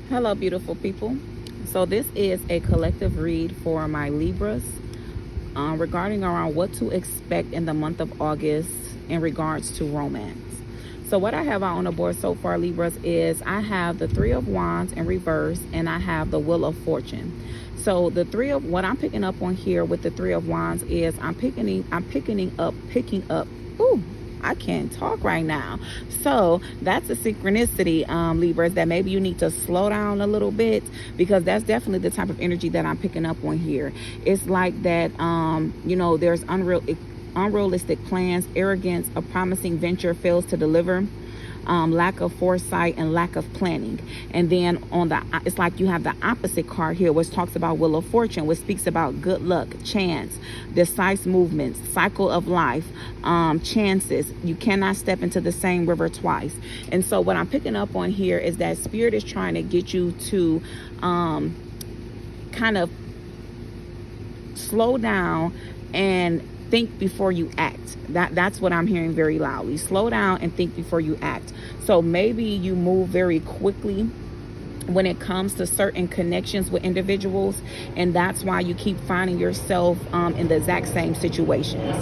Hello, beautiful people. So this is a collective read for my Libras regarding around what to expect in the month of August in regards to romance. So what I have out on the board so far, Libras, is I have the Three of Wands in reverse and I have the Wheel of Fortune. So what I'm picking up on here with the Three of Wands is I'm picking up. Ooh, I can't talk right now. So that's a synchronicity, Libras, that maybe you need to slow down a little bit, because that's definitely the type of energy that I'm picking up on here. It's like that, there's unrealistic plans, arrogance, a promising venture fails to deliver, lack of foresight and lack of planning. And then it's like you have the opposite card here, which talks about Wheel of Fortune, which speaks about good luck, chance, decisive movements, cycle of life, chances. You cannot step into the same river twice. And so what I'm picking up on here is that Spirit is trying to get you to kind of slow down and think before you act. That's what I'm hearing very loudly. Slow down and think before you act. So maybe you move very quickly when it comes to certain connections with individuals, and that's why you keep finding yourself in the exact same situations.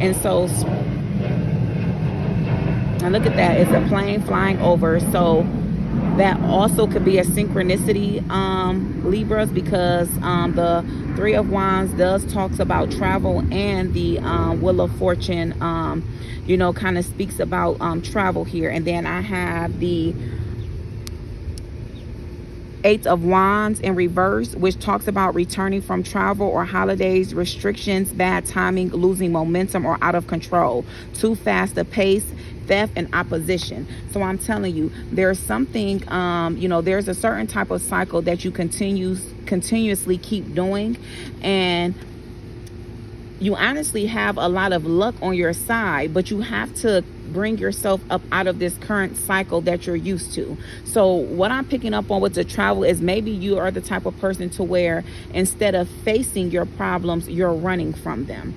And so, and look at that, it's a plane flying over. So that also could be a synchronicity, Libras, because the Three of Wands talks about travel, and the Wheel of Fortune, kind of speaks about travel here. And then I have the Eight of Wands in reverse, which talks about returning from travel or holidays, restrictions, bad timing, losing momentum, or out of control, too fast a pace, theft, and opposition. So I'm telling you, there's something, there's a certain type of cycle that you continuously keep doing, and you honestly have a lot of luck on your side, but you have to bring yourself up out of this current cycle that you're used to. So what I'm picking up on with the travel is maybe you are the type of person to where instead of facing your problems, you're running from them.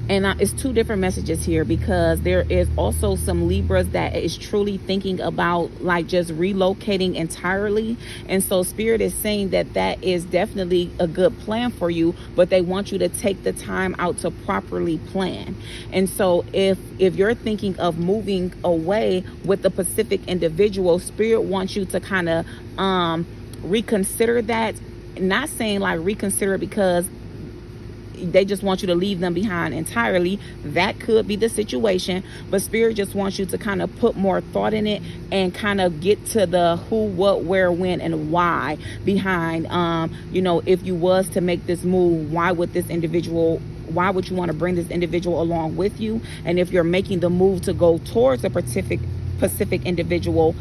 And it's two different messages here, because there is also some Libras that is truly thinking about like just relocating entirely. And so Spirit is saying that is definitely a good plan for you, but they want you to take the time out to properly plan. And so if you're thinking of moving away with the Pacific individual, Spirit wants you to kind of reconsider that. Not saying like reconsider because they just want you to leave them behind entirely. That could be the situation, but Spirit just wants you to kind of put more thought in it and kind of get to the who, what, where, when, and why behind, if you was to make this move, why would you want to bring this individual along with you? And if you're making the move to go towards a Pacific individual,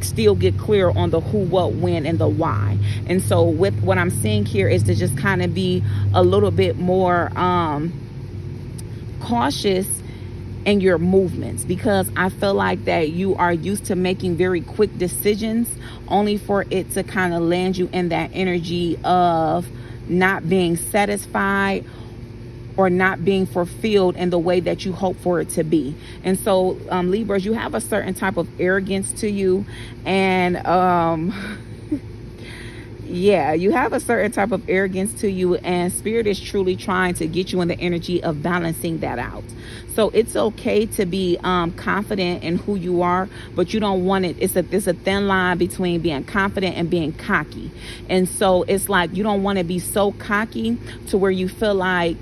still get clear on the who, what, when, and the why. And so with what I'm seeing here is to just kind of be a little bit more cautious in your movements, because I feel like that you are used to making very quick decisions only for it to kind of land you in that energy of not being satisfied or not being fulfilled in the way that you hope for it to be. And so Libras, you have a certain type of arrogance to you, and you have a certain type of arrogance to you, and Spirit is truly trying to get you in the energy of balancing that out. So it's okay to be confident in who you are, but you don't want it. It's a thin line between being confident and being cocky. And so it's like you don't want to be so cocky to where you feel like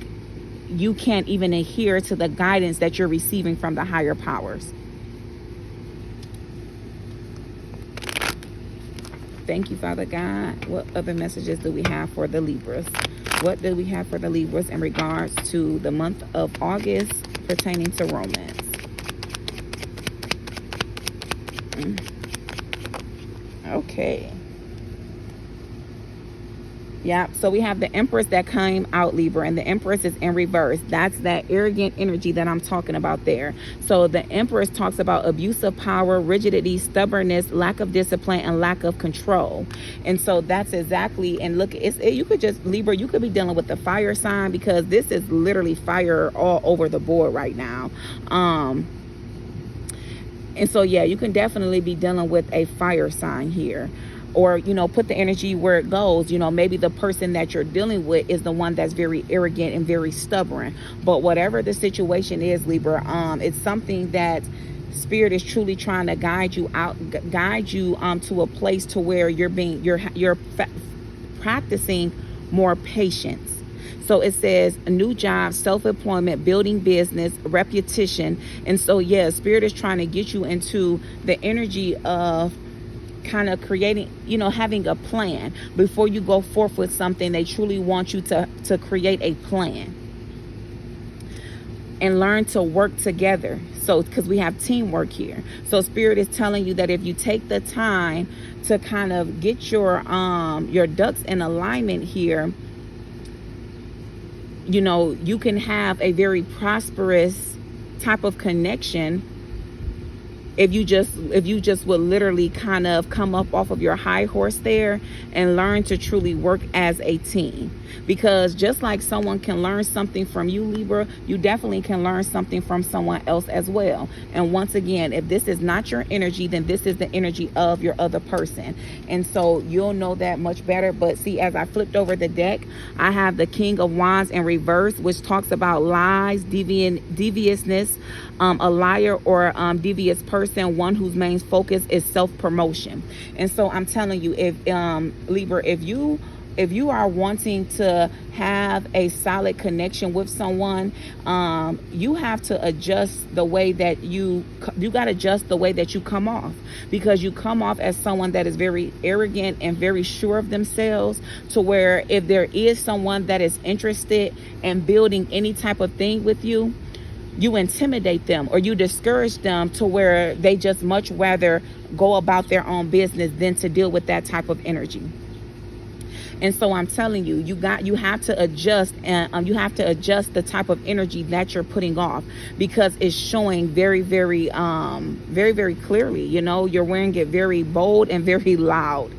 you can't even adhere to the guidance that you're receiving from the higher powers. Thank you, Father God. What other messages do we have for the Libras? What do we have for the Libras in regards to the month of August pertaining to romance? Okay. Yeah, so we have the Empress that came out, Libra, and the Empress is in reverse. That's that arrogant energy that I'm talking about there. So the Empress talks about abuse of power, rigidity, stubbornness, lack of discipline, and lack of control. And so that's exactly, and look, you could just, Libra, you could be dealing with the fire sign, because this is literally fire all over the board right now. And so, yeah, you can definitely be dealing with a fire sign here. Or, you know, put the energy where it goes. You know, maybe the person that you're dealing with is the one that's very arrogant and very stubborn. But whatever the situation is, Libra, it's something that Spirit is truly trying to guide you to a place to where you're practicing more patience. So it says a new job, self-employment, building business, repetition. And so, yeah, Spirit is trying to get you into the energy of kind of creating, you know, having a plan. Before you go forth with something, they truly want you to create a plan and learn to work together. So, because we have teamwork here. So Spirit is telling you that if you take the time to kind of get your ducks in alignment here, you know, you can have a very prosperous type of connection if you just would literally kind of come up off of your high horse there and learn to truly work as a team. Because just like someone can learn something from you, Libra, you definitely can learn something from someone else as well. And once again, if this is not your energy, then this is the energy of your other person. And so you'll know that much better. But see, as I flipped over the deck, I have the King of Wands in reverse, which talks about lies, deviousness, a liar or devious person, one whose main focus is self-promotion. And so I'm telling you, if Libra, if you are wanting to have a solid connection with someone, you have to adjust the way that you got to adjust the way that you come off, because you come off as someone that is very arrogant and very sure of themselves, to where if there is someone that is interested in building any type of thing with you, you intimidate them or you discourage them to where they just much rather go about their own business than to deal with that type of energy. And so I'm telling you, you have to adjust, and you have to adjust the type of energy that you're putting off, because it's showing very, very, very, very clearly. You know, you're wearing it very bold and very loud.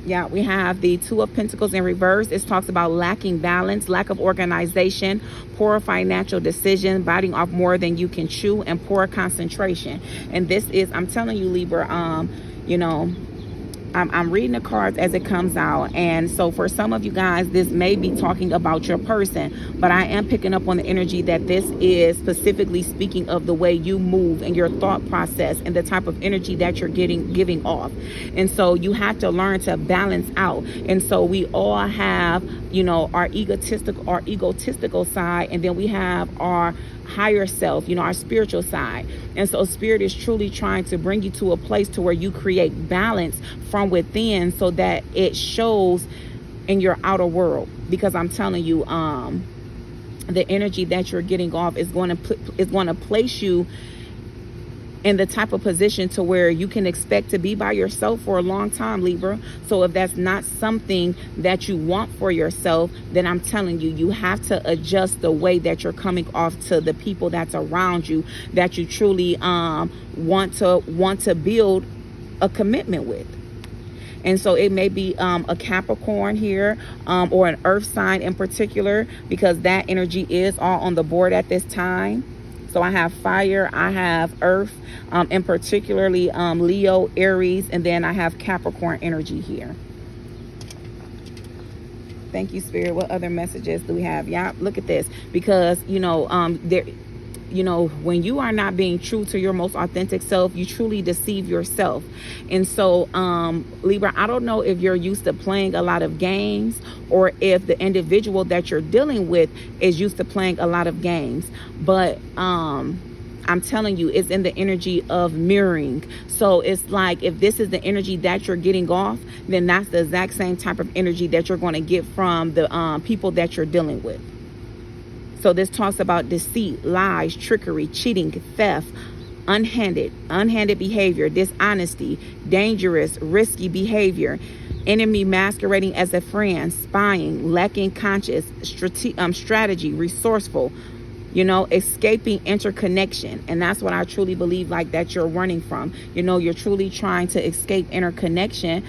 Yeah, we have the Two of Pentacles in reverse. It talks about lacking balance, lack of organization, poor financial decision, biting off more than you can chew, and poor concentration. And this is, I'm telling you, Libra, you know, I'm reading the cards as it comes out. And so for some of you guys, this may be talking about your person, but I am picking up on the energy that this is specifically speaking of the way you move and your thought process and the type of energy that you're giving off. And so you have to learn to balance out. And so we all have, you know, our egotistical side, and then we have our higher self, you know, our spiritual side. And so Spirit is truly trying to bring you to a place to where you create balance from within, so that it shows in your outer world. Because I'm telling you, the energy that you're getting off is going to place you in the type of position to where you can expect to be by yourself for a long time, Libra. So if that's not something that you want for yourself, then I'm telling you, you have to adjust the way that you're coming off to the people that's around you, that you truly want to build a commitment with. And so it may be a Capricorn here, or an earth sign in particular, because that energy is all on the board at this time. So I have fire, I have earth, and particularly Leo, Aries, and then I have Capricorn energy here. Thank you, Spirit. What other messages do we have? Yeah, look at this. Because, you know, when you are not being true to your most authentic self, you truly deceive yourself. And so, Libra, I don't know if you're used to playing a lot of games, or if the individual that you're dealing with is used to playing a lot of games. But I'm telling you, it's in the energy of mirroring. So it's like, if this is the energy that you're getting off, then that's the exact same type of energy that you're going to get from the people that you're dealing with. So this talks about deceit, lies, trickery, cheating, theft, unhanded behavior, dishonesty, dangerous, risky behavior, enemy masquerading as a friend, spying, lacking conscious strategy, resourceful, you know, escaping interconnection. And that's what I truly believe, like, that you're running from. You know, you're truly trying to escape interconnection,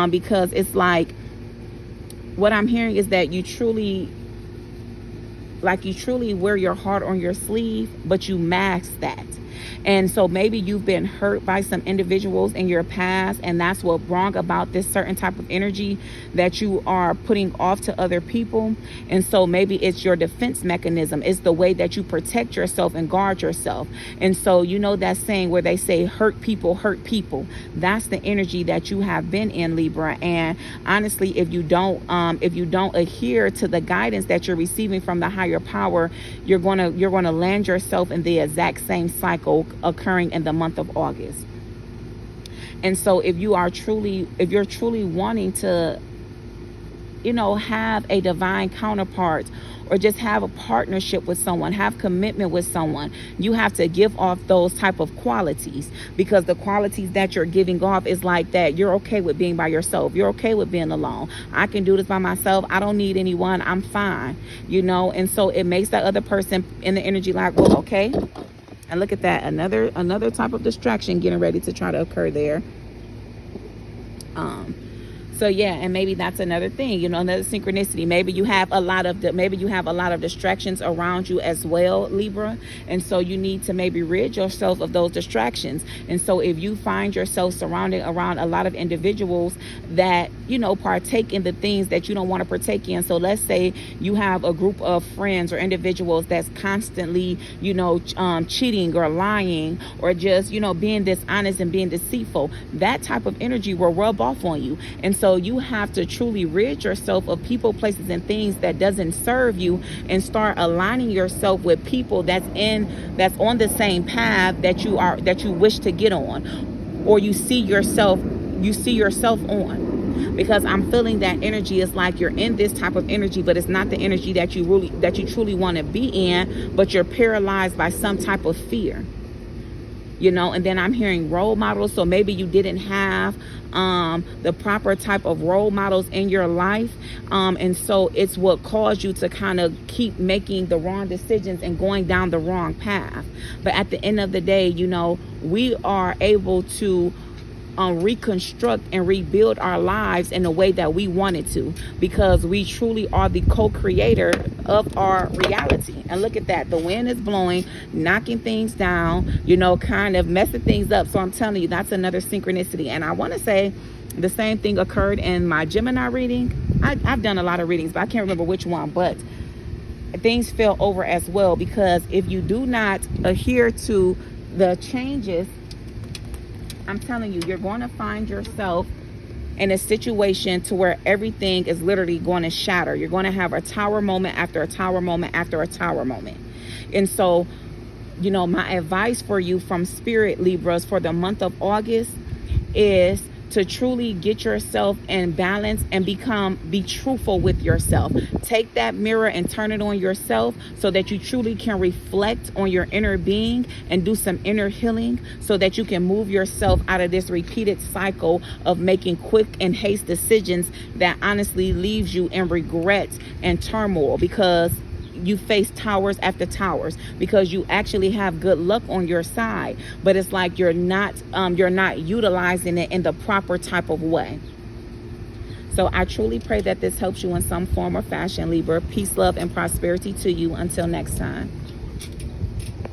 because it's like, what I'm hearing is that you truly you truly wear your heart on your sleeve, but you mask that. And so maybe you've been hurt by some individuals in your past, and that's what brought about this certain type of energy that you are putting off to other people. And so maybe it's your defense mechanism. It's the way that you protect yourself and guard yourself. And so, you know, that saying where they say hurt people hurt people. That's the energy that you have been in, Libra. And honestly, if you don't adhere to the guidance that you're receiving from the higher power, you're gonna land yourself in the exact same cycle occurring in the month of August. And so if you're truly wanting to, you know, have a divine counterpart, or just have a partnership with someone, have commitment with someone, you have to give off those type of qualities, because the qualities that you're giving off is like that you're okay with being by yourself, you're okay with being alone, I can do this by myself, I don't need anyone, I'm fine, you know. And so it makes that other person in the energy like, well, okay. And look at that, another type of distraction getting ready to try to occur there. So yeah, and maybe that's another thing, you know, another synchronicity. Maybe you have a lot of distractions around you as well, Libra. And so you need to maybe rid yourself of those distractions. And so if you find yourself surrounded around a lot of individuals that, you know, partake in the things that you don't want to partake in. So let's say you have a group of friends or individuals that's constantly, you know, cheating or lying, or just, you know, being dishonest and being deceitful. That type of energy will rub off on you. And so you have to truly rid yourself of people, places, and things that doesn't serve you, and start aligning yourself with people that's on the same path that you wish to get on, or you see yourself on. Because I'm feeling that energy is like you're in this type of energy, but it's not the energy that you truly want to be in, but you're paralyzed by some type of fear. You know, and then I'm hearing role models. So maybe you didn't have the proper type of role models in your life. And so it's what caused you to kind of keep making the wrong decisions and going down the wrong path. But at the end of the day, you know, we are able to reconstruct and rebuild our lives in the way that we wanted to, because we truly are the co-creator of our reality. And look at that, the wind is blowing, knocking things down, you know, kind of messing things up. So I'm telling you, that's another synchronicity. And I want to say the same thing occurred in my Gemini reading. I've done a lot of readings, but I can't remember which one, but things fell over as well, because if you do not adhere to the changes, I'm telling you, you're going to find yourself in a situation to where everything is literally going to shatter. You're going to have a tower moment after a tower moment after a tower moment. And so, you know, my advice for you from Spirit, Libras, for the month of August is to truly get yourself in balance and be truthful with yourself. Take that mirror and turn it on yourself so that you truly can reflect on your inner being and do some inner healing, so that you can move yourself out of this repeated cycle of making quick and haste decisions that honestly leaves you in regret and turmoil, because you face towers after towers, because you actually have good luck on your side, but it's like you're not utilizing it in the proper type of way. So I truly pray that this helps you in some form or fashion, Libra. Peace, love, and prosperity to you. Until next time.